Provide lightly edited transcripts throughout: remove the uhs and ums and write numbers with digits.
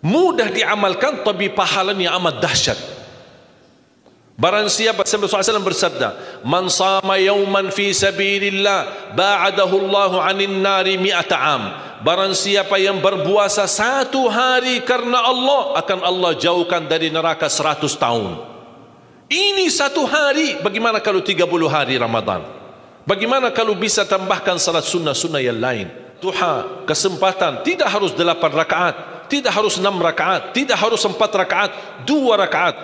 mudah diamalkan, tapi pahalanya amat dahsyat. Barang siapa, Rasulullah SAW bersabda, man sama yawman fi sabilillah ba'adahu Allahu 'anil nari mi'ata 'am. Barang siapa yang berpuasa satu hari karena Allah, akan Allah jauhkan dari neraka 100 tahun. Ini satu hari. Bagaimana kalau 30 hari Ramadan? Bagaimana kalau bisa tambahkan salat sunnah-sunnah yang lain? Duha, kesempatan, tidak harus 8 rakaat, tidak harus 6 rakaat, tidak harus 4 rakaat, 2 rakaat.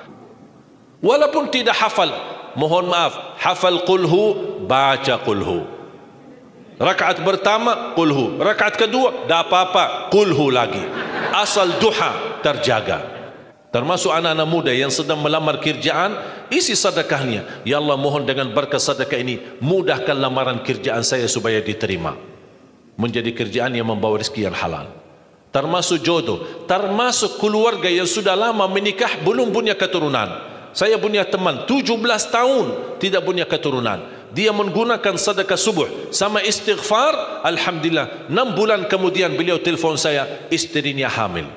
Walaupun tidak hafal, mohon maaf, hafal qulhu, baca qulhu. Rakaat pertama qulhu, rakaat kedua tak apa-apa, qulhu lagi. Asal duha terjaga. Termasuk anak-anak muda yang sedang melamar kerjaan, isi sedekahnya. Ya Allah, mohon dengan berkat sedekah ini mudahkan lamaran kerjaan saya supaya diterima, menjadi kerjaan yang membawa rezeki yang halal. Termasuk jodoh, termasuk keluarga yang sudah lama menikah belum punya keturunan. Saya punya teman 17 tahun tidak punya keturunan. Dia menggunakan sedekah subuh sama istighfar, alhamdulillah 6 bulan kemudian beliau telefon saya, istrinya hamil.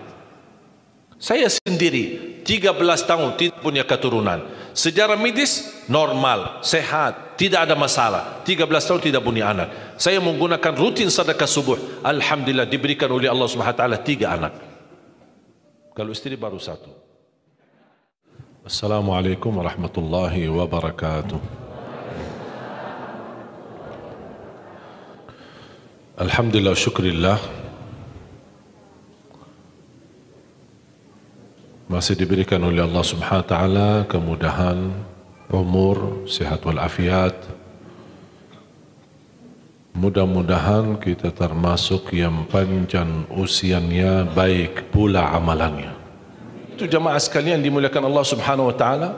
Saya sendiri 13 tahun tidak punya keturunan. Secara medis normal, sehat, tidak ada masalah. 13 tahun tidak punya anak. Saya menggunakan rutin sedekah subuh, alhamdulillah diberikan oleh Allah Subhanahu wa taala 3 anak. Kalau istri baru 1. Assalamualaikum warahmatullahi wabarakatuh. Alhamdulillah, syukurillah, masih diberikan oleh Allah Subhanahu wa taala kemudahan, umur, sehat walafiat. Mudah-mudahan kita termasuk yang panjang usianya, baik pula amalannya. Itu jamaah sekalian dimuliakan Allah Subhanahu wa taala,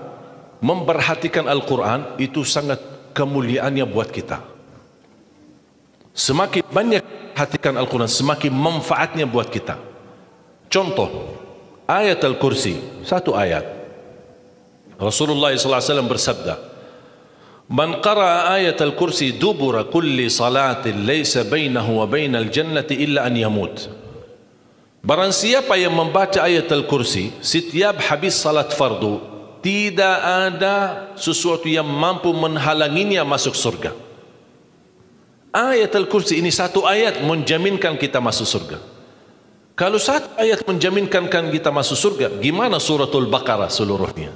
memperhatikan Al-Quran itu sangat kemuliaannya buat kita. Semakin banyak perhatikan Al-Quran, semakin manfaatnya buat kita. Contoh, ayat Al-Kursi, 1 ayat. Rasulullah SAW bersabda, man qara'a ayat Al-Kursi dubura kulli salatin laysa bainahu wa bainal jannati illa an yamut. Barang siapa yang membaca ayat Al-Kursi setiap habis salat fardu, tidak ada sesuatu yang mampu menghalanginya masuk surga. Ayat Al-Kursi ini 1 ayat menjaminkan kita masuk surga. Kalau 1 ayat menjaminkan kita masuk surga, gimana suratul Baqarah seluruhnya?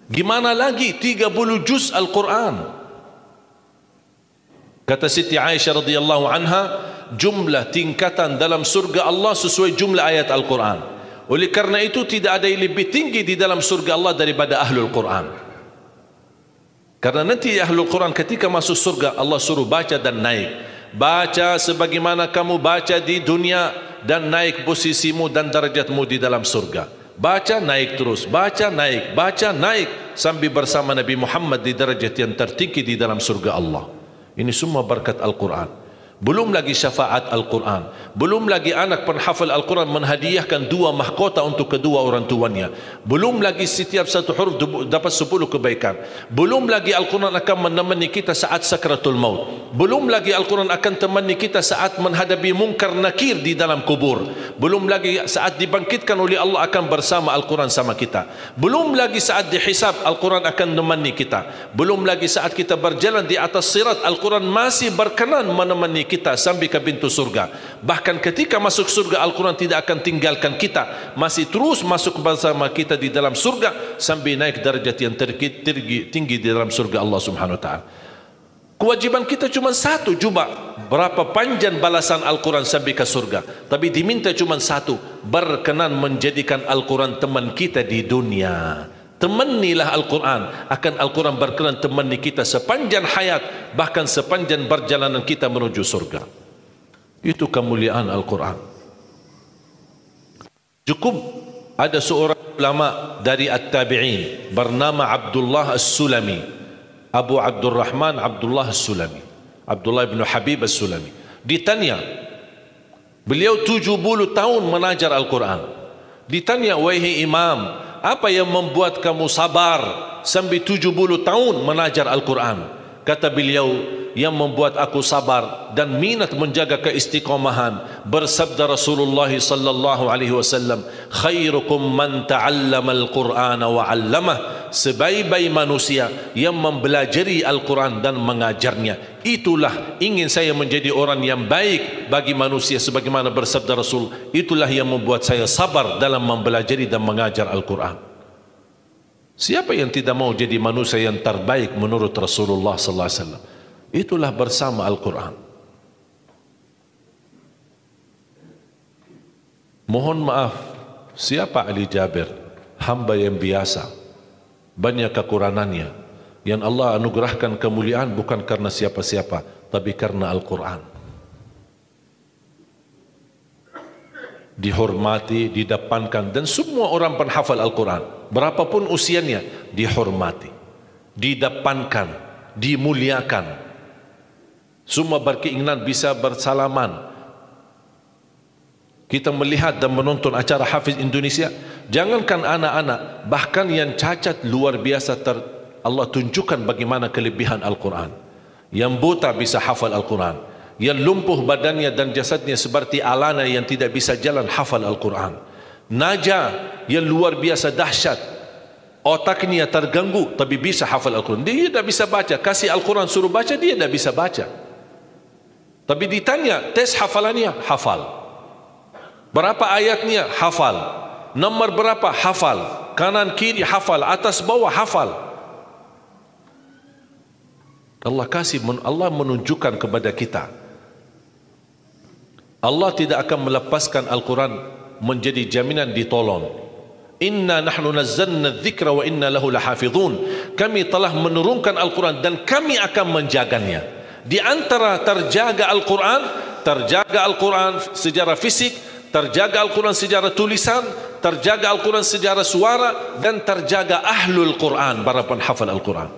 Gimana lagi 30 juz Al-Quran? Kata Siti Aisyah radhiyallahu anha, jumlah tingkatan dalam surga Allah sesuai jumlah ayat Al-Quran. Oleh karena itu tidak ada yang lebih tinggi di dalam surga Allah daripada Ahlul Quran. Karena nanti Ahlul Quran ketika masuk surga, Allah suruh baca dan naik. Baca sebagaimana kamu baca di dunia, dan naik posisimu dan darjatmu di dalam surga. Baca naik terus, baca naik sampai bersama Nabi Muhammad di darjat yang tertinggi di dalam surga Allah. Ini semua berkat Al-Quran. Belum lagi syafaat Al-Quran, belum lagi anak penghafal Al-Quran menghadiahkan 2 mahkota untuk kedua orang tuanya, belum lagi setiap 1 huruf dapat 10 kebaikan, belum lagi Al-Quran akan menemani kita saat sakratul maut, belum lagi Al-Quran akan temani kita saat menghadapi mungkar nakir di dalam kubur, belum lagi saat dibangkitkan oleh Allah akan bersama Al-Quran sama kita, belum lagi saat dihisab Al-Quran akan menemani kita, belum lagi saat kita berjalan di atas sirat Al-Quran masih berkenan menemani kita sampai ke pintu surga. Bahkan ketika masuk surga, Al-Quran tidak akan tinggalkan kita, masih terus masuk bersama kita di dalam surga sampai naik derajat yang tinggi di dalam surga Allah Subhanahu wa taala. Kewajiban kita cuma 1, coba berapa panjang balasan Al-Quran sampai ke surga, tapi diminta cuma 1, berkenan menjadikan Al-Quran teman kita di dunia. Temanilah Al-Quran, akan Al-Quran berkenan temani kita sepanjang hayat, bahkan sepanjang perjalanan kita menuju surga. Itu kemuliaan Al-Quran. Cukup ada seorang ulama dari At-Tabi'in bernama Abdullah As-Sulami, Abu Abdurrahman Abdullah As-Sulami, Abdullah bin Habib As-Sulami. Ditanya, beliau 70 tahun mengajar Al-Quran. Ditanya, wahai imam, apa yang membuat kamu sabar sampai 70 tahun mengajar Al-Quran? Kata beliau, yang membuat aku sabar dan minat menjaga keistiqomahan. Bersabda Rasulullah sallallahu alaihi wasallam, khairukum man ta'allama al-Qur'ana wa 'allamah, sebaik-baik manusia yang mempelajari Al-Quran dan mengajarnya. Itulah ingin saya menjadi orang yang baik bagi manusia, sebagaimana bersabda Rasul, itulah yang membuat saya sabar dalam mempelajari dan mengajar Al-Quran. Siapa yang tidak mau jadi manusia yang terbaik menurut Rasulullah sallallahu alaihi wasallam? Itulah bersama Al-Quran. Mohon maaf, siapa Ali Jabir? Hamba yang biasa, banyak kekurangannya, yang Allah anugerahkan kemuliaan bukan karena siapa-siapa, tapi karena Al-Quran. Dihormati, didepankan, dan semua orang penghafal Al-Quran, berapapun usianya, dihormati, didepankan, dimuliakan. Semua berkeinginan bisa bersalaman. Kita melihat dan menonton acara Hafiz Indonesia, jangankan anak-anak, bahkan yang cacat luar biasa, Allah tunjukkan bagaimana kelebihan Al-Quran. Yang buta bisa hafal Al-Quran, yang lumpuh badannya dan jasadnya seperti Alana yang tidak bisa jalan, hafal Al-Quran. Naja yang luar biasa dahsyat, otaknya terganggu tapi bisa hafal Al-Quran. Dia tidak bisa baca, kasih Al-Quran suruh baca, dia tidak bisa baca. Tapi ditanya tes hafalannya, hafal. Berapa ayatnya, hafal. Nomor berapa, hafal. Kanan kiri hafal, atas bawah hafal. Allah menunjukkan kepada kita, Allah tidak akan melepaskan Al-Quran menjadi jaminan ditolong. Inna nahnu nazzalna dzikra wa inna lahu lahafizun. Kami telah menurunkan Al-Quran dan kami akan menjaganya. Di antara terjaga Al-Quran secara fisik, terjaga Al-Quran secara tulisan, terjaga Al-Quran secara suara, dan terjaga ahlul Quran, para penghafal Al-Quran.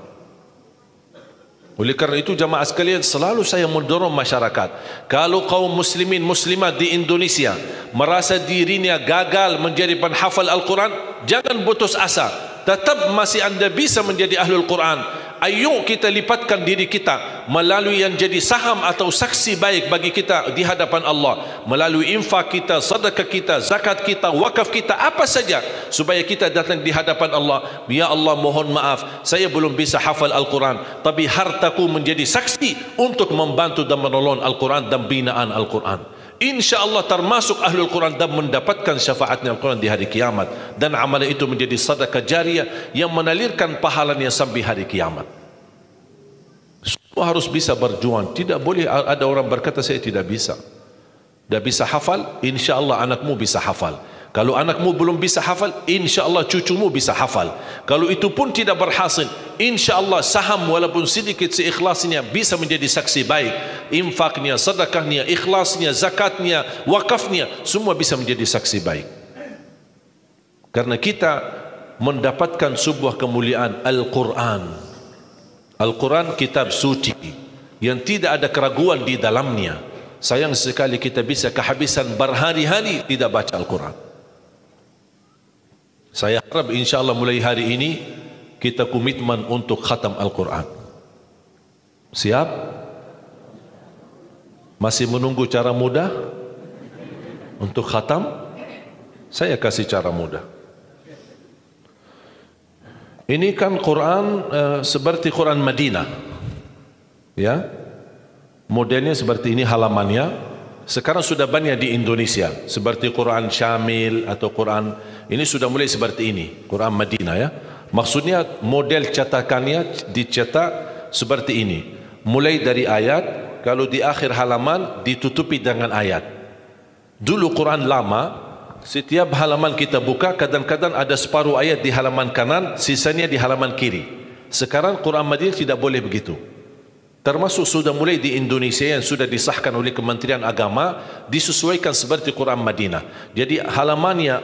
Oleh kerana itu jamaah sekalian, selalu saya mendorong masyarakat, kalau kaum muslimin muslimat di Indonesia merasa dirinya gagal menjadi penghafal Al-Quran, jangan putus asa, tetap masih anda bisa menjadi ahlul Quran. Ayo kita lipatkan diri kita melalui yang jadi saham atau saksi baik bagi kita di hadapan Allah, melalui infak kita, sedekah kita, zakat kita, wakaf kita, apa saja, supaya kita datang di hadapan Allah. Ya Allah, mohon maaf, saya belum bisa hafal Al-Quran, tapi hartaku menjadi saksi untuk membantu dan menolong Al-Quran dan binaan Al-Quran. Insya Allah termasuk ahlul Quran dan mendapatkan syafaatnya Al-Quran di hari kiamat, dan amalan itu menjadi sedekah jariah yang menalirkan pahalanya sampai hari kiamat. Semua harus bisa berjuang. Tidak boleh ada orang berkata saya tidak bisa hafal. Insya Allah anakmu bisa hafal. Kalau anakmu belum bisa hafal, insya Allah cucumu bisa hafal. Kalau itu pun tidak berhasil, insya Allah saham walaupun sedikit seikhlasnya bisa menjadi saksi baik. Infaknya, sedekahnya, ikhlasnya, zakatnya, wakafnya, semua bisa menjadi saksi baik. Karena kita mendapatkan sebuah kemuliaan Al-Quran. Al-Quran kitab suci yang tidak ada keraguan di dalamnya. Sayang sekali kita bisa kehabisan berhari-hari tidak baca Al-Quran. Saya harap insya Allah mulai hari ini kita komitmen untuk khatam Al-Quran. Siap? Masih menunggu cara mudah untuk khatam? Saya kasih cara mudah. Ini kan Quran seperti Quran Madinah, ya, modelnya seperti ini halamannya. Sekarang sudah banyak di Indonesia, seperti Quran Syamil atau Quran ini sudah mulai seperti ini, Quran Madinah, ya. Maksudnya model cetakannya dicetak seperti ini, mulai dari ayat, kalau di akhir halaman ditutupi dengan ayat. Dulu Quran lama, setiap halaman kita buka kadang-kadang ada separuh ayat di halaman kanan, sisanya di halaman kiri. Sekarang Quran Madinah tidak boleh begitu. Termasuk sudah mulai di Indonesia yang sudah disahkan oleh Kementerian Agama, disesuaikan seperti Quran Madinah. Jadi halamannya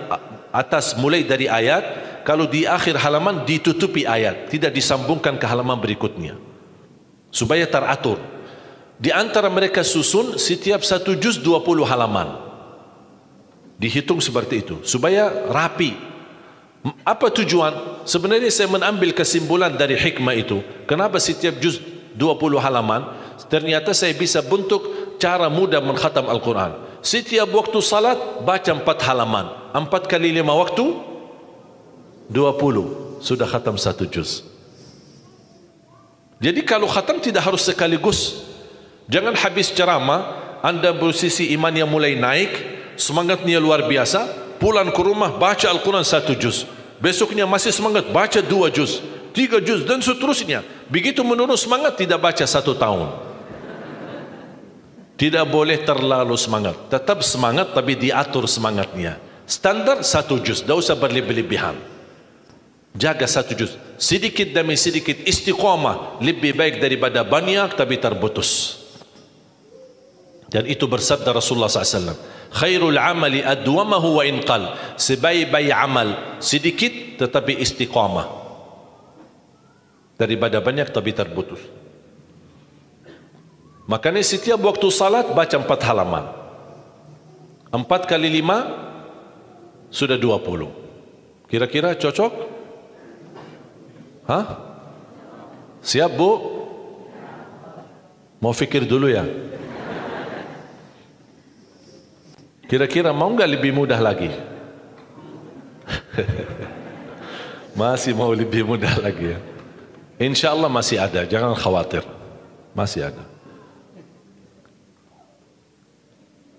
atas mulai dari ayat, kalau di akhir halaman ditutupi ayat, tidak disambungkan ke halaman berikutnya, supaya teratur. Di antara mereka susun setiap satu juz 20 halaman, dihitung seperti itu supaya rapi. Apa tujuan? Sebenarnya saya mengambil kesimpulan dari hikmah itu. Kenapa setiap juz 20 halaman? ternyata saya bisa bentuk cara mudah mengkhatam Al-Quran. Setiap waktu salat baca 4 halaman, 4 kali 5 waktu 20, sudah khatam 1 juz. Jadi kalau khatam tidak harus sekaligus. Jangan habis ceramah Anda bersisi iman yang mulai naik, semangatnya luar biasa, pulang ke rumah baca Al-Quran 1 juz, besoknya masih semangat baca 2 juz, 3 juz dan seterusnya. Begitu menurun semangat tidak baca 1 tahun. Tidak boleh terlalu semangat, tetap semangat tapi diatur semangatnya. Standar 1 juz, tidak usah berlebih-lebihan. Jaga 1 juz, sedikit demi sedikit, istiqamah lebih baik daripada banyak tapi terputus. Dan itu bersabda Rasulullah SAW, khairul amali adwamahu wa inqal, sebaik-baik amal sedikit tetapi istiqamah daripada banyak tapi terputus. Makanya setiap waktu salat baca 4 halaman, 4 kali 5 sudah 20. Kira-kira cocok? Hah? Siap Bu? Mau fikir dulu ya? Kira-kira mau nggak lebih mudah lagi? Masih mau lebih mudah lagi ya? Insya Allah masih ada, jangan khawatir. Masih ada.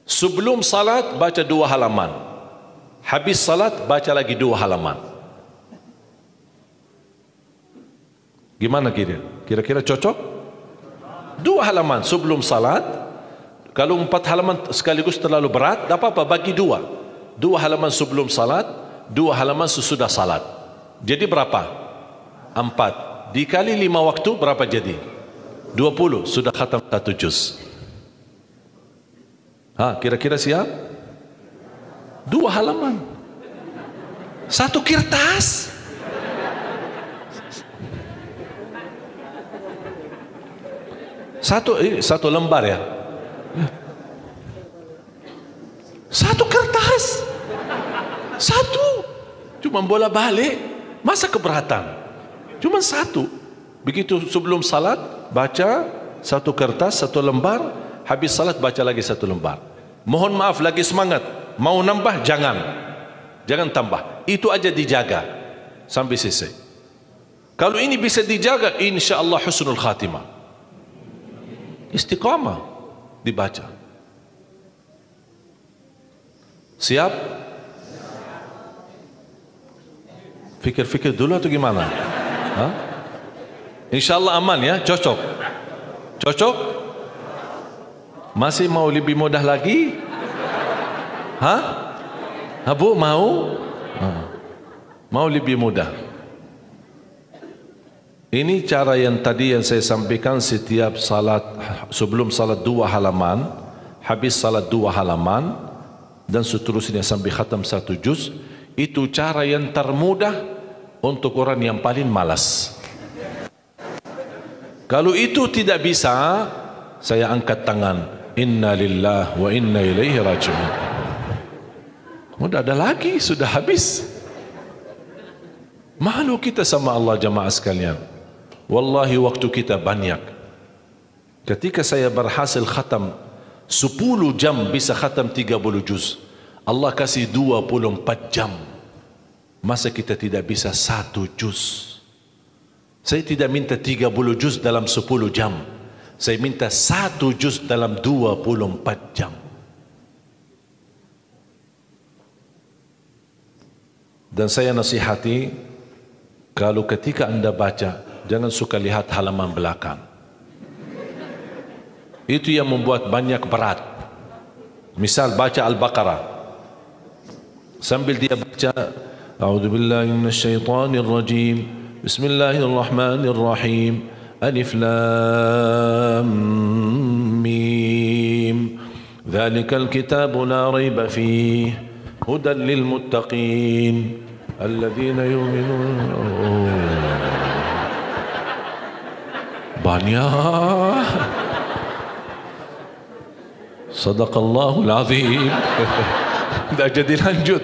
Sebelum salat baca 2 halaman, habis salat baca lagi 2 halaman. Gimana kira-kira cocok? 2 halaman sebelum salat. Kalau 4 halaman sekaligus terlalu berat, tak apa-apa, bagi 2. 2 halaman sebelum salat, 2 halaman sesudah salat. Jadi berapa? 4 dikali 5 waktu berapa jadi? 20, sudah khatam 1 juz. Kira-kira siap? 2 halaman, 1 kertas. Satu lembar ya, 1 kertas, 1, cuma bola balik, masa keberatan? Cuma 1. Begitu sebelum salat baca 1 kertas, 1 lembar, habis salat baca lagi 1 lembar. Mohon maaf lagi semangat, mau nambah jangan tambah, itu aja dijaga sampai selesai. Kalau ini bisa dijaga, insya Allah husnul khatimah. Istiqamah dibaca. Siap? Fikir-fikir dulu atau gimana? InsyaAllah aman ya, cocok? Cocok? Masih mau lebih mudah lagi? Bu mau? Mau lebih mudah? Ini cara yang tadi yang saya sampaikan, setiap salat, sebelum salat 2 halaman, habis salat 2 halaman, dan seterusnya sampai khatam 1 juz. Itu cara yang termudah untuk orang yang paling malas. Kalau itu tidak bisa, saya angkat tangan, inna lillahi wa inna ilaihi raji'un. Sudah ada lagi, sudah habis. Malu kita sama Allah jamaah sekalian. Wallahi waktu kita banyak. Ketika saya berhasil khatam 10 jam bisa khatam 30 juz, Allah kasih 24 jam. Masa kita tidak bisa 1 juz? Saya tidak minta 30 juz dalam 10 jam. Saya minta 1 juz dalam 24 jam. Dan saya nasihati, kalau ketika Anda baca, jangan suka lihat halaman belakang. Itu yang membuat banyak berat. Misal baca Al-Baqarah, sambil dia baca, A'udzubillahi minasyaitonirrajim, Bismillahirrahmanirrahim, Alif Lam Mim, Dzalikal kitabu la raiba fihi, hudan lil muttaqin, alladzina yu'minun. Banyak. Sadaqallahul azim. Tidak jadi lanjut,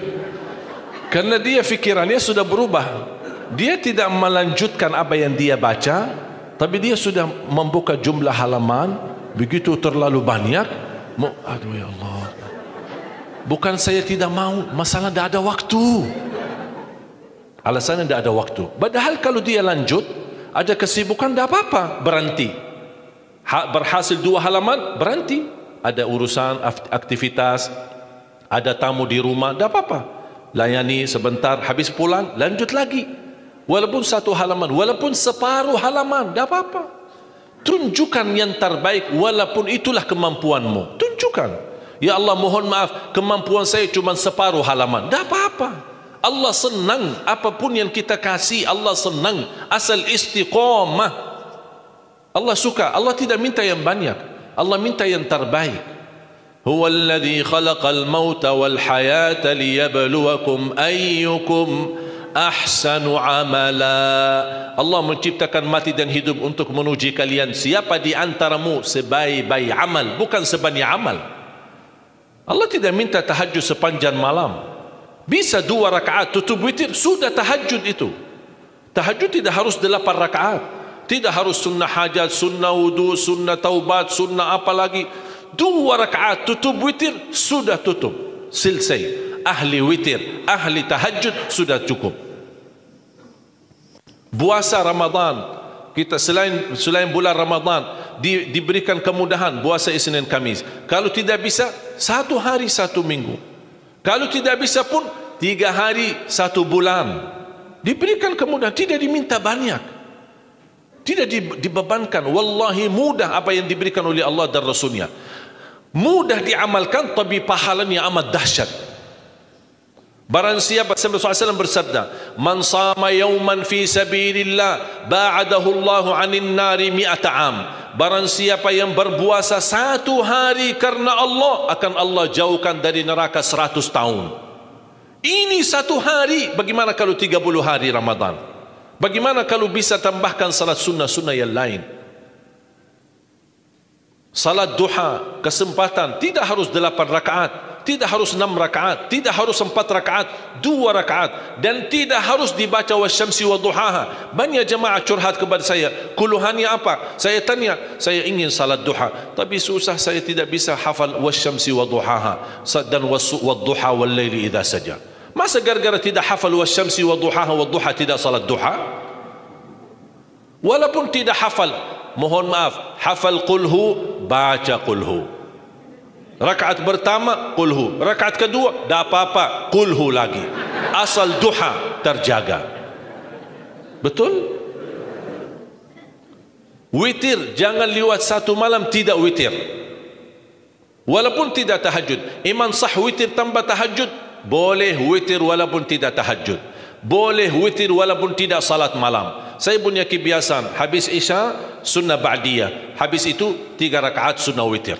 karena dia fikirannya sudah berubah. Dia tidak melanjutkan apa yang dia baca, tapi dia sudah membuka jumlah halaman Begitu terlalu banyak, aduh ya Allah. Bukan saya tidak mau, masalah tidak ada waktu. Alasannya tidak ada waktu. Padahal kalau dia lanjut, ada kesibukan, tidak apa-apa, berhenti. Berhasil 2 halaman, berhenti. Ada urusan, aktivitas, ada tamu di rumah, tidak apa-apa. Layani sebentar, habis pulang, lanjut lagi. Walaupun 1 halaman, walaupun separuh halaman, tidak apa-apa. Tunjukkan yang terbaik, walaupun itulah kemampuanmu. Tunjukkan. Ya Allah, mohon maaf, kemampuan saya cuma separuh halaman. Tidak apa-apa. Allah senang apapun yang kita kasih. Allah senang asal istiqamah. Allah suka. Allah tidak minta yang banyak, Allah minta yang terbaik. Huwa alladhi khalaqal mauta wal hayata liyabluwakum ayyukum ahsanu amala. Allah menciptakan mati dan hidup untuk menuji kalian siapa di antaramu sebaik-baik amal, bukan sebanyak amal. Allah tidak minta tahajud sepanjang malam. Bisa 2 rakaat tutup witir, sudah tahajud itu. Tahajud tidak harus 8 rakaat. Tidak harus sunnah hajat, sunnah wudu, sunnah taubat, sunnah apa lagi. 2 rakaat tutup witir, sudah tutup. Selesai. Ahli witir, ahli tahajud, sudah cukup. Puasa Ramadan, kita selain bulan Ramadan diberikan kemudahan puasa Isnin Kamis. Kalau tidak bisa 1 hari 1 minggu. Kalau tidak bisa pun 3 hari 1 bulan. Diberikan kemudahan, tidak diminta banyak, tidak dibebankan. Wallahi mudah apa yang diberikan oleh Allah dan Rasulnya. Mudah diamalkan, tapi pahalanya amat dahsyat. Barang siapa, Rasulullah SAW bersabda, man sama yawman fi sabilillah ba'adahu Allahu 'anil nari 100 am. Barang siapa yang berpuasa 1 hari karena Allah, akan Allah jauhkan dari neraka 100 tahun. Ini 1 hari. Bagaimana kalau 30 hari Ramadan? Bagaimana kalau bisa tambahkan salat sunnah-sunnah yang lain? Salat duha, kesempatan, tidak harus 8 rakaat, tidak harus 6 rakaat, tidak harus 4 rakaat, 2 rakaat, dan tidak harus dibaca wasyamsi wa duhaha. Banyak jemaah curhat kepada saya, keluhannya apa? Saya tanya, saya ingin salat duha, tapi susah, saya tidak bisa hafal wasyamsi wa duhaha dan wadduha wal laili idza saja. Masa gara-gara tidak hafal wasyamsi wa duhaha wadduha tidak salat duha? Walaupun tidak hafal, mohon maaf, hafal qulhu, baca qulhu. Rakaat pertama qulhu, rakaat kedua dah apa-apa qulhu lagi. Asal duha terjaga. Betul? Witir jangan lewat 1 malam tidak witir. Walaupun tidak tahajud. Iman sah witir tambah tahajud, boleh witir walaupun tidak tahajud. Boleh witir walaupun tidak salat malam. Saya punya kebiasaan, habis Isya sunnah ba'diyah, habis itu 3 rakaat sunnah witir,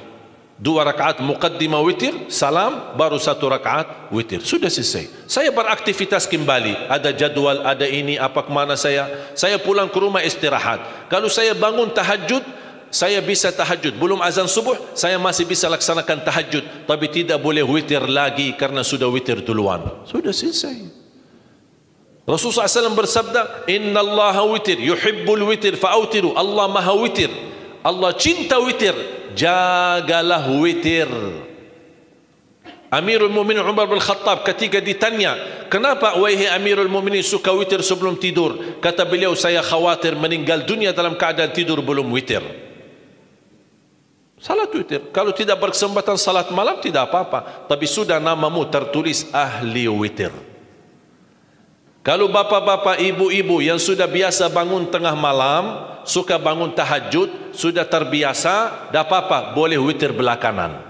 2 rakaat muqaddimah witir, salam, baru 1 rakaat witir, sudah selesai. Saya beraktivitas kembali, ada jadwal, ada ini, apa kemana saya pulang ke rumah istirahat. Kalau saya bangun tahajud, saya bisa tahajud, belum azan subuh saya masih bisa laksanakan tahajud, tapi tidak boleh witir lagi karena sudah witir duluan, sudah selesai. Rasulullah SAW bersabda, Inna Allah witir, yuhibbul witir, fa'autiru. Allah maha witir, Allah cinta witir, jagalah witir. Amirul Mu'minin Umar bin Khattab ketika ditanya, kenapa wahai Amirul Mu'minin suka witir sebelum tidur? Kata beliau, saya khawatir meninggal dunia dalam keadaan tidur belum witir. Salat witir. Kalau tidak berkesempatan salat malam tidak apa-apa, tapi sudah namamu tertulis ahli witir. Kalau bapak-bapak, ibu-ibu yang sudah biasa bangun tengah malam, suka bangun tahajud, sudah terbiasa, tak apa-apa, boleh witir belakangan.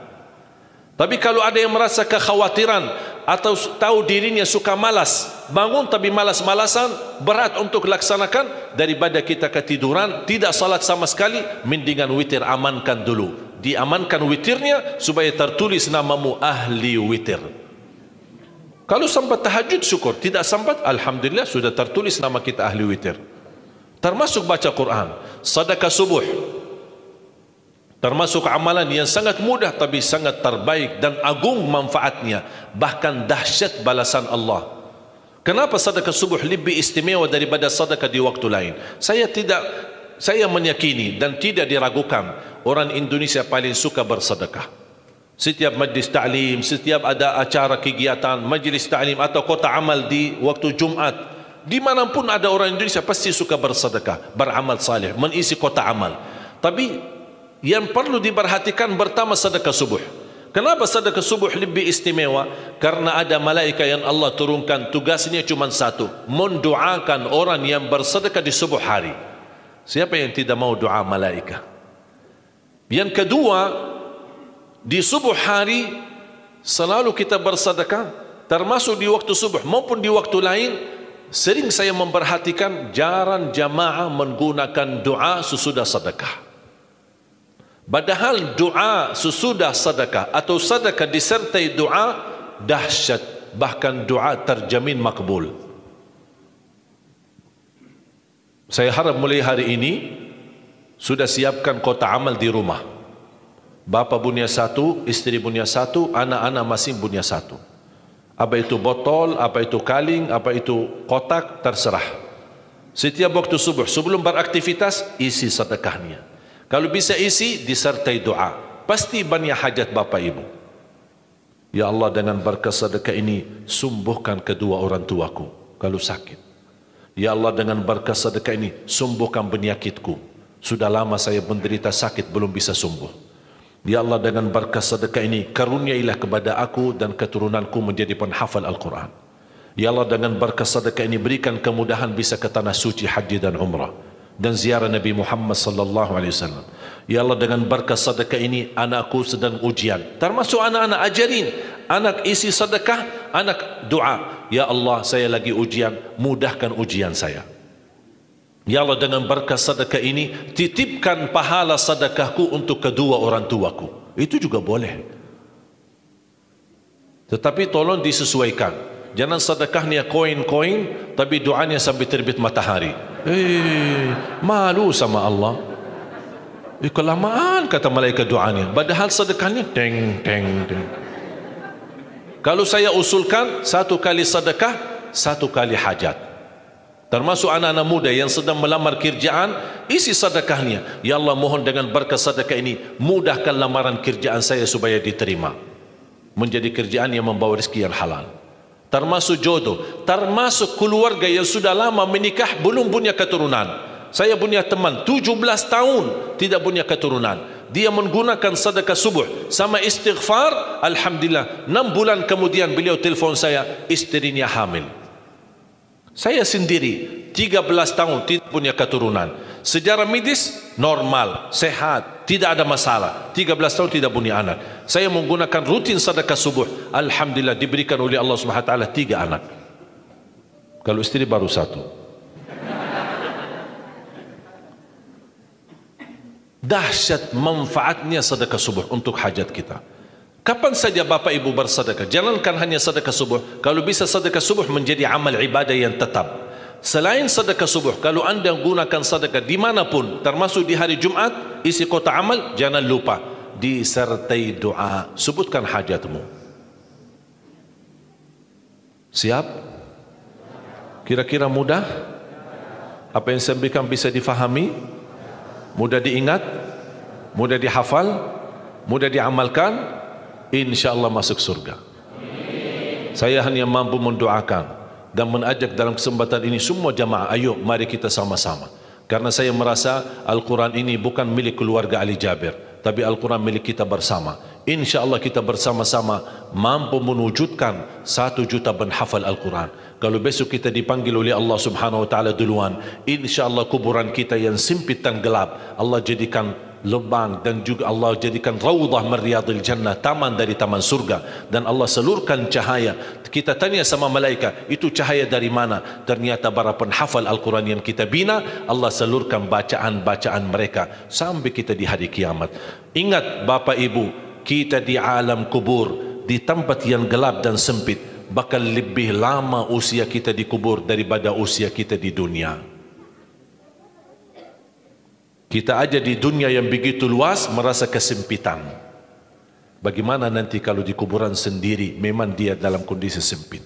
Tapi kalau ada yang merasa kekhawatiran atau tahu dirinya suka malas, bangun tapi malas-malasan, berat untuk laksanakan, daripada kita ketiduran, tidak salat sama sekali, mendingan witir amankan dulu. Diamankan witirnya supaya tertulis namamu ahli witir. Kalau sempat tahajud syukur, tidak sempat alhamdulillah sudah tertulis nama kita ahli witir. Termasuk baca Quran, sedekah subuh, termasuk amalan yang sangat mudah tapi sangat terbaik dan agung manfaatnya, bahkan dahsyat balasan Allah. Kenapa sedekah subuh lebih istimewa daripada sedekah di waktu lain? Saya tidak saya meyakini dan tidak diragukan, orang Indonesia paling suka bersedekah. Setiap majlis ta'lim, setiap ada acara kegiatan, majlis ta'lim atau kota amal di waktu Jumat, dimanapun ada orang Indonesia pasti suka bersedekah, beramal saleh, mengisi kota amal. Tapi yang perlu diperhatikan pertama sedekah subuh. Kenapa sedekah subuh lebih istimewa? Karena ada malaikat yang Allah turunkan, tugasnya cuma satu, mendoakan orang yang bersedekah di subuh hari. Siapa yang tidak mau doa malaikat? Yang kedua, di subuh hari selalu kita bersedekah, termasuk di waktu subuh maupun di waktu lain. Sering saya memperhatikan jarang jamaah menggunakan doa sesudah sedekah. Padahal doa sesudah sedekah atau sedekah disertai doa dahsyat, bahkan doa terjamin makbul. Saya harap mulai hari ini sudah siapkan kota amal di rumah. Bapa punya satu, istri punya satu, anak-anak masing punya satu. Apa itu botol, apa itu kaling, apa itu kotak, terserah. Setiap waktu subuh sebelum beraktivitas isi sedekahnya. Kalau bisa isi disertai doa, pasti banyak hajat bapa ibu. Ya Allah, dengan berkat sedekah ini sembuhkan kedua orang tuaku kalau sakit. Ya Allah, dengan berkat sedekah ini sembuhkan penyakitku. Sudah lama saya menderita sakit belum bisa sembuh. Ya Allah, dengan berkat sedekah ini karuniailah kepada aku dan keturunanku menjadi penghafal Al-Quran. Ya Allah, dengan berkat sedekah ini berikan kemudahan bisa ke tanah suci haji dan umrah dan ziarah Nabi Muhammad sallallahu alaihi wasallam. Ya Allah, dengan berkat sedekah ini anakku sedang ujian, termasuk anak-anak, ajarin anak isi sedekah, anak doa, ya Allah saya lagi ujian, mudahkan ujian saya. Ya Allah, dengan berkat sedekah ini titipkan pahala sedekahku untuk kedua orang tuaku. Itu juga boleh, tetapi tolong disesuaikan. Jangan sedekahnya koin-koin tapi doanya sampai terbit matahari. Malu sama Allah. Kelamaan kata malaikat doanya, padahal sedekahnya teng teng teng. Kalau saya usulkan satu kali sedekah, satu kali hajat. Termasuk anak-anak muda yang sedang melamar kerjaan, isi sedekahnya. Ya Allah, mohon dengan berkat sedekah ini mudahkan lamaran kerjaan saya supaya diterima, menjadi kerjaan yang membawa rezeki yang halal. Termasuk jodoh, termasuk keluarga yang sudah lama menikah belum punya keturunan. Saya punya teman 17 tahun tidak punya keturunan. Dia menggunakan sedekah subuh sama istighfar, alhamdulillah 6 bulan kemudian beliau telefon saya, istrinya hamil. Saya sendiri 13 tahun tidak punya keturunan. Sejarah medis normal, sehat, tidak ada masalah. 13 tahun tidak punya anak. Saya menggunakan rutin sedekah subuh, alhamdulillah diberikan oleh Allah Subhanahu wa taala 3 anak. Kalau istri baru 1. Dahsyat manfaatnya sedekah subuh untuk hajat kita. Kapan saja Bapak Ibu bersedekah, jangankan hanya sedekah subuh, kalau bisa sedekah subuh menjadi amal ibadah yang tetap. Selain sedekah subuh, kalau anda gunakan sedekah dimanapun, termasuk di hari Jumat, isi kota amal, jangan lupa disertai doa. Sebutkan hajatmu. Siap? Kira-kira mudah? Apa yang saya berikan bisa difahami? Mudah diingat? Mudah dihafal? Mudah diamalkan? InsyaAllah masuk surga. Saya hanya mampu mendoakan dan mengajak dalam kesempatan ini semua jamaah, ayo mari kita sama-sama. Karena saya merasa Al-Quran ini bukan milik keluarga Ali Jabir, tapi Al-Quran milik kita bersama. InsyaAllah kita bersama-sama mampu mewujudkan 1 juta penghafal Al-Quran. Kalau besok kita dipanggil oleh Allah Subhanahu wa taala duluan, InsyaAllah kuburan kita yang sempit dan gelap Allah jadikan lubang, dan juga Allah jadikan raudhah min riyadil jannah, taman dari taman surga, dan Allah salurkan cahaya. Kita tanya sama malaikat, itu cahaya dari mana? Ternyata para penghafal Al-Quran yang kita bina, Allah salurkan bacaan-bacaan mereka sampai kita di hari kiamat. Ingat Bapak Ibu, kita di alam kubur, di tempat yang gelap dan sempit, bakal lebih lama usia kita di kubur daripada usia kita di dunia. Kita aja di dunia yang begitu luas merasa kesempitan. Bagaimana nanti kalau di kuburan sendiri memang dia dalam kondisi sempit.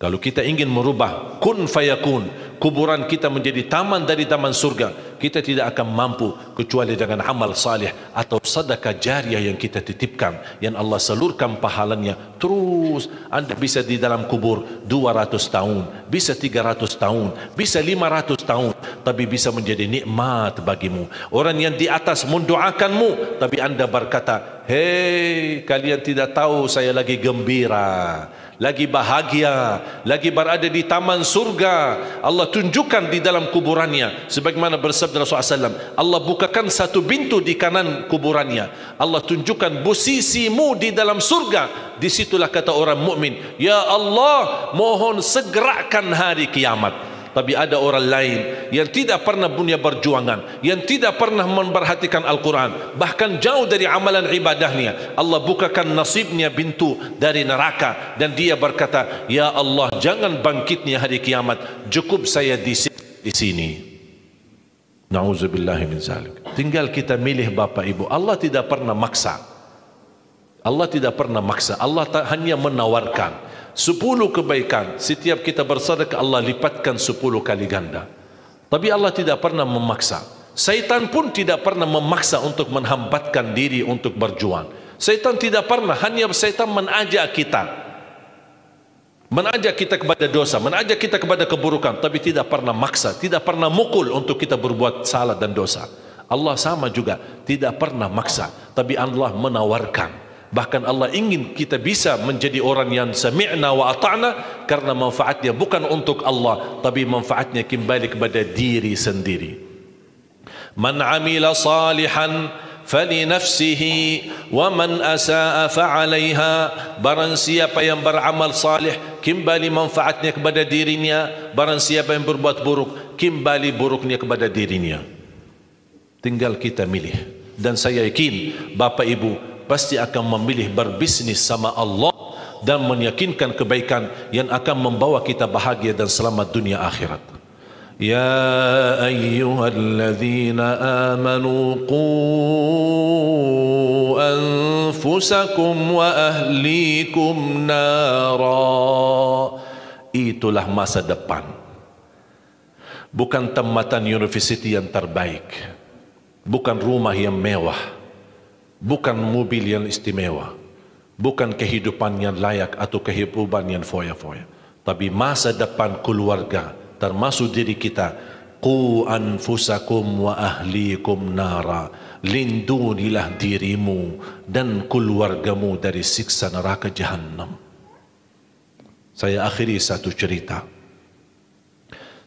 Kalau kita ingin merubah kun fayakun, kuburan kita menjadi taman dari taman surga, kita tidak akan mampu kecuali dengan amal salih atau sedekah jariah yang kita titipkan, yang Allah salurkan pahalanya terus. Anda bisa di dalam kubur 200 tahun, bisa 300 tahun, bisa 500 tahun, tapi bisa menjadi nikmat bagimu. Orang yang di atas mendoakanmu, tapi Anda berkata, hei, kalian tidak tahu saya lagi gembira, lagi bahagia, lagi berada di taman surga. Allah tunjukkan di dalam kuburannya, sebagaimana bersabda Rasulullah SAW, Allah bukakan satu pintu di kanan kuburannya, Allah tunjukkan posisimu di dalam surga. Disitulah kata orang mukmin, ya Allah, mohon segerakan hari kiamat. Tapi ada orang lain yang tidak pernah punya perjuangan, yang tidak pernah memperhatikan Al-Quran, bahkan jauh dari amalan ibadahnya. Allah bukakan nasibnya pintu dari neraka, dan dia berkata, ya Allah, jangan bangkitnya hari kiamat, cukup saya di sini. Na'udzubillahi min zalik. Tinggal kita milih Bapak Ibu. Allah tidak pernah maksa. Allah tidak pernah maksa. Allah hanya menawarkan 10 kebaikan. Setiap kita bersedekah, Allah lipatkan 10 kali ganda. Tapi Allah tidak pernah memaksa. Syaitan pun tidak pernah memaksa untuk menghambatkan diri untuk berjuang. Syaitan tidak pernah, hanya syaitan mengajak kita kepada dosa, mengajak kita kepada keburukan, tapi tidak pernah maksa, tidak pernah mukul untuk kita berbuat salah dan dosa. Allah sama juga, tidak pernah maksa, tapi Allah menawarkan. Bahkan Allah ingin kita bisa menjadi orang yang sami'na wa ata'na, karena manfaatnya bukan untuk Allah, tapi manfaatnya kembali kepada diri sendiri. Man amila salihan falinafsihi wa man asa'a fa'alaiha. Barang siapa yang beramal salih, kembali manfaatnya kepada dirinya. Barang siapa yang berbuat buruk, kembali buruknya kepada dirinya. Tinggal kita milih. Dan saya yakin Bapak Ibu pasti akan memilih berbisnis sama Allah dan meyakinkan kebaikan yang akan membawa kita bahagia dan selamat dunia akhirat. Ya ayyuhalladzina amanu qu anfusakum wa ahlikum nara. Itulah masa depan. Bukan tempatan universiti yang terbaik, bukan rumah yang mewah, bukan mobil yang istimewa, bukan kehidupan yang layak atau kehidupan yang foya-foya, tapi masa depan keluarga, termasuk diri kita. Qu anfusakum wa ahlikum nara. Lindungilah dirimu dan keluargamu dari siksa neraka Jahannam. Saya akhiri satu cerita.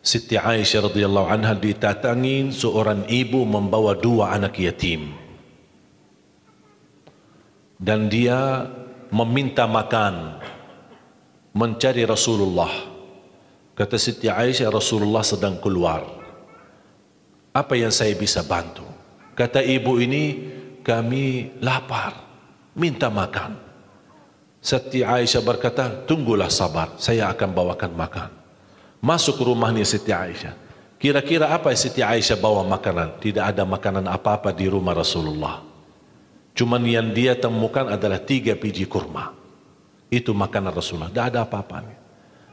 Siti Aisyah radhiyallahu anha didatangi seorang ibu membawa 2 anak yatim, dan dia meminta makan, mencari Rasulullah. Kata Siti Aisyah, Rasulullah sedang keluar, apa yang saya bisa bantu? Kata ibu ini, kami lapar, minta makan. Siti Aisyah berkata, tunggulah sabar, saya akan bawakan makan. Masuk rumahnya Siti Aisyah. Kira-kira apa Siti Aisyah bawa makanan? Tidak ada makanan apa-apa di rumah Rasulullah. Cuman yang dia temukan adalah 3 biji kurma. Itu makanan Rasulullah. Tidak ada apa-apanya.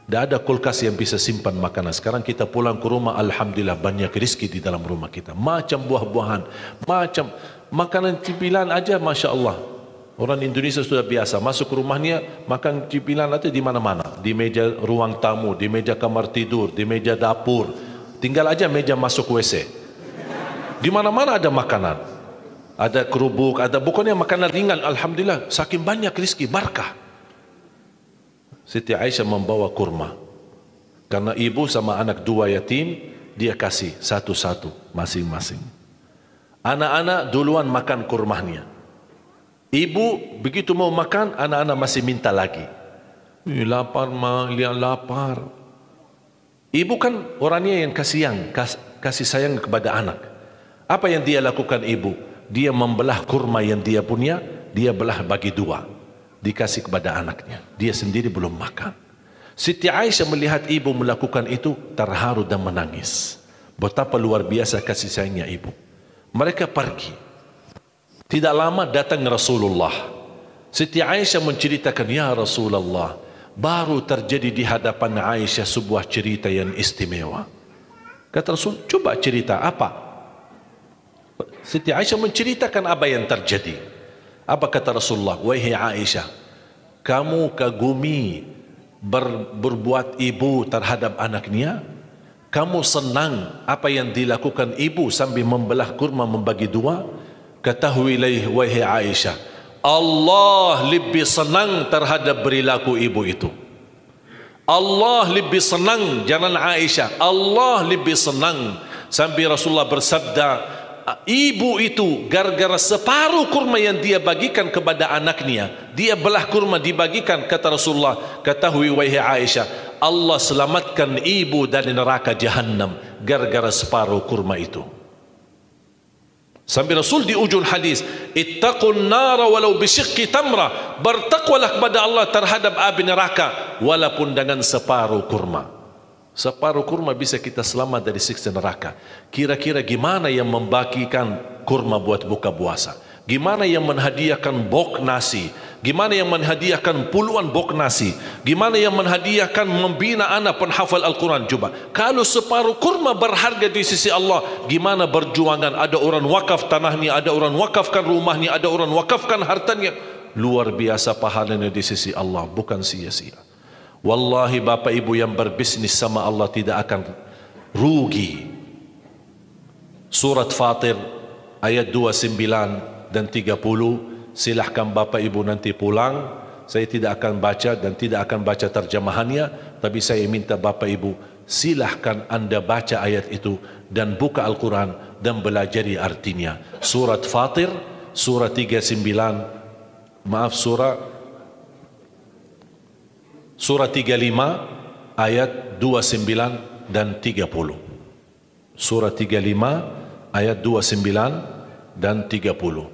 Tidak ada kulkas yang bisa simpan makanan. Sekarang kita pulang ke rumah, alhamdulillah banyak rezeki di dalam rumah kita. Macam buah-buahan, macam makanan cemilan aja, masya Allah. Orang Indonesia sudah biasa masuk ke rumahnya makan cemilan itu di mana-mana, di meja ruang tamu, di meja kamar tidur, di meja dapur. Tinggal aja meja masuk WC. Di mana-mana ada makanan. Ada kerupuk, ada bukannya makanan ringan, alhamdulillah, saking banyak rezeki, barakah. Siti Aisyah membawa kurma, karena ibu sama anak 2 yatim, dia kasih satu-satu masing-masing. Anak-anak duluan makan kurmanya. Ibu begitu mau makan, anak-anak masih minta lagi. Lapar mah, lihat lapar. Ibu kan orangnya yang kasih sayang kepada anak. Apa yang dia lakukan ibu? Dia membelah kurma yang dia punya, dia belah bagi 2, dikasih kepada anaknya. Dia sendiri belum makan. Siti Aisyah melihat ibu melakukan itu, terharu dan menangis. Betapa luar biasa kasih sayangnya ibu. Mereka pergi. Tidak lama datang Rasulullah. Siti Aisyah menceritakan, ya Rasulullah, baru terjadi di hadapan Aisyah sebuah cerita yang istimewa. Kata Rasul, coba cerita apa? Siti Aisyah menceritakan apa yang terjadi. Apa kata Rasulullah? Wahai Aisyah, kamu kagumi berbuat ibu terhadap anaknya? Kamu senang apa yang dilakukan ibu sambil membelah kurma membagi dua? Ketahuilah wahai Aisyah, Allah lebih senang terhadap perilaku ibu itu. Allah lebih senang, jangan Aisyah, Allah lebih senang. Sampai Rasulullah bersabda, ibu itu gara-gara separuh kurma yang dia bagikan kepada anaknya, dia belah kurma dibagikan, kata Rasulullah, ketahui wahai Aisyah, Allah selamatkan ibu dari neraka Jahannam gara-gara separuh kurma itu. Sampai Rasul di ujung hadis, ittaqun nara walau bisyiqqi tamra, bertakwalah kepada Allah terhadap api neraka walaupun dengan separuh kurma. Separuh kurma bisa kita selamat dari siksa neraka. Kira-kira gimana yang membagikan kurma buat buka puasa? Gimana yang menghadiahkan bok nasi? Gimana yang menghadiahkan puluhan bok nasi? Gimana yang menghadiahkan membina anak penghafal Al-Quran? Coba, kalau separuh kurma berharga di sisi Allah, gimana berjuangan? Ada orang wakaf tanahnya, ada orang wakafkan rumahnya, ada orang wakafkan hartanya. Luar biasa pahalanya di sisi Allah, bukan sia-sia. Wallahi bapak ibu yang berbisnis sama Allah tidak akan rugi. Surat Fatir ayat 29 dan 30, silahkan bapak ibu nanti pulang. Saya tidak akan baca dan tidak akan baca terjemahannya, tapi saya minta bapak ibu silahkan anda baca ayat itu dan buka Al-Quran dan belajari artinya. Surat Fatir, surah 39, maaf surah 35 ayat 29 dan 30. Surah 35 ayat 29 dan 30.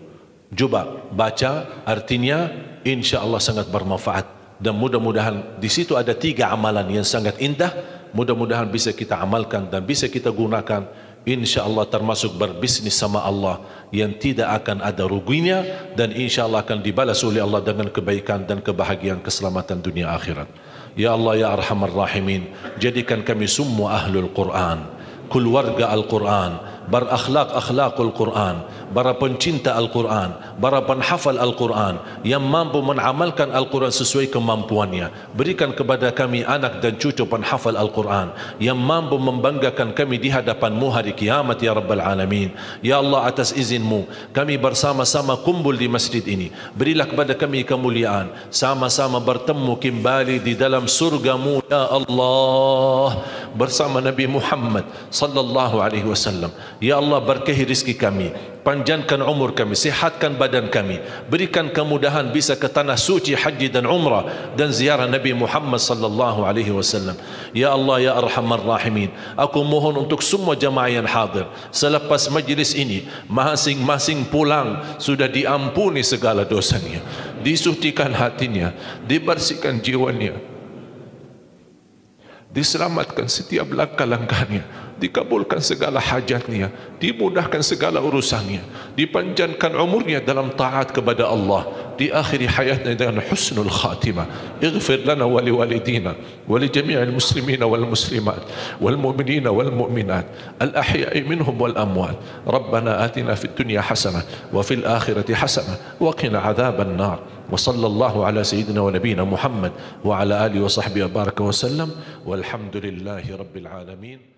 Coba baca artinya, insya Allah sangat bermanfaat. Dan mudah-mudahan di situ ada 3 amalan yang sangat indah. Mudah-mudahan bisa kita amalkan dan bisa kita gunakan. Insya Allah termasuk berbisnis sama Allah yang tidak akan ada ruginya, dan insya Allah akan dibalas oleh Allah dengan kebaikan dan kebahagiaan keselamatan dunia akhirat. Ya Allah ya Arhamar Rahimin, jadikan kami semua ahlul Quran, keluarga Al-Quran, berakhlak-akhlakul Quran, para pencinta Al-Quran, para penhafal Al-Quran yang mampu mengamalkan Al-Quran sesuai kemampuannya. Berikan kepada kami anak dan cucu penhafal Al-Quran yang mampu membanggakan kami di hadapan-Mu hari kiamat ya Rabbal Alamin. Ya Allah, atas izinmu kami bersama-sama kumpul di masjid ini. Berilah kepada kami kemuliaan, sama-sama bertemu kembali di dalam surga-Mu ya Allah bersama Nabi Muhammad sallallahu alaihi wasallam. Ya Allah, berkahi rizki kami, panjangkan umur kami, sihatkan badan kami, berikan kemudahan bisa ke tanah suci haji dan umrah dan ziarah Nabi Muhammad sallallahu alaihi wasallam. Ya Allah ya Arhamar Rahimin, aku mohon untuk semua jamaah yang hadir, selepas majlis ini masing-masing pulang sudah diampuni segala dosanya, disucikan hatinya, dibersihkan jiwanya, diselamatkan setiap langkah-langkahnya, dikabulkan segala hajatnya, dimudahkan segala urusannya, dipanjangkan umurnya dalam taat kepada Allah, di akhir hayatnya dengan husnul khatimah. Ighfir lana wa liwalidina wa li jami'il muslimina wal muslimat wal mu'minina wal mu'minat al ahya'i minhum wal amwat. Rabbana atina fid dunya hasanah wa fil akhirati hasanah wa qina adzaban nar. وصلى الله على سيدنا ونبينا محمد وعلى آله وصحبه وبارك وسلم والحمد لله رب العالمين.